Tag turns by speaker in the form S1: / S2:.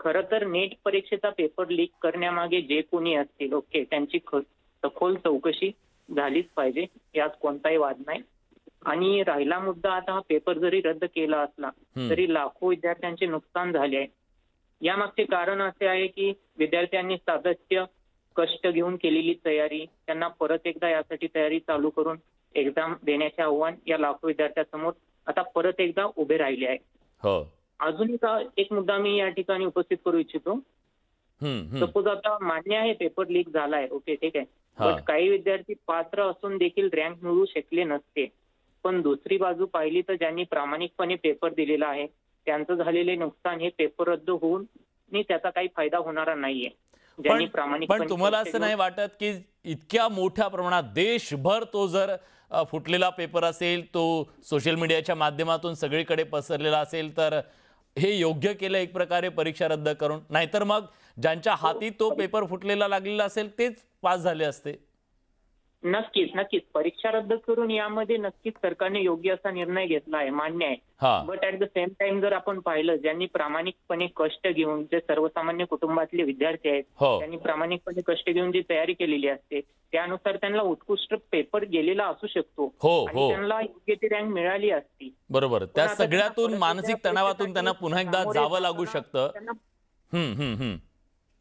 S1: खरं तर नेट परीक्षेचा पेपर लीक करण्यामागे जे कोणी असतील ओके त्यांची सखोल चौकशी झालीच पाहिजे, यात कोणताही वाद नाही. आणि राहिला मुद्दा, आता हा पेपर जरी रद्द केला असला तरी लाखो विद्यार्थ्यांचे नुकसान झाले आहे. यामागचे कारण असे आहे की विद्यार्थ्यांनी सातत्य कष्ट घेऊन केलेली तयारी, त्यांना परत एकदा यासाठी तयारी चालू करून एक्झाम देण्याचे आव्हान या लाखो विद्यार्थ्यांसमोर आता परत एकदा उभे राहिले आहे.
S2: हो.
S1: अजून एक मुद्दा मी या ठिकाणी उपस्थित करू इच्छितो. सपोज आता मान्य आहे पेपर लीक झालाय, ओके ठीक आहे, बट काही विद्यार्थी पात्र असून देखील रँक मिळवू शकले नसते. पण दुसरी बाजू पाहिली तर ज्यांनी प्रामाणिकपणे पेपर दिलेला आहे त्यांचं झालेले नुकसान हे पेपर रद्द होऊन त्याचा काही फायदा होणारा नाहीये.
S2: पण तुम्हाला असं नाही वाटत की इतक्या मोठ्या प्रमाणात देशभर तो जर फुटलेला पेपर असेल, तो सोशल मीडियाच्या माध्यमातून सगळीकडे पसरलेला असेल, तर हे योग्य केलं एक प्रकारे परीक्षा रद्द करून? नाहीतर मग ज्यांच्या हाती तो पेपर फुटलेला लागलेला असेल तेच पास झाले असते.
S1: नक्कीच परीक्षा रद्द करून यामध्ये नक्कीच सरकारने योग्य असा निर्णय घेतला आहे, मान्य आहे. But at the same time जर आपण पाहिलं, ज्यांनी प्रामाणिकपणे कष्ट घेऊन, जे सर्वसामान्य कुटुंबातले विद्यार्थी आहेत त्यांनी प्रामाणिकपणे कष्ट घेऊन जी तयारी केलेली असते त्यानुसार त्यांना उत्कृष्ट पेपर गेलेला असू शकतो आणि त्यांना योग्य ती रँक मिळाली असती.
S2: बरोबर. त्या सगळ्यातून मानसिक तणावातून त्यांना पुन्हा एकदा जावं लागू शकतं.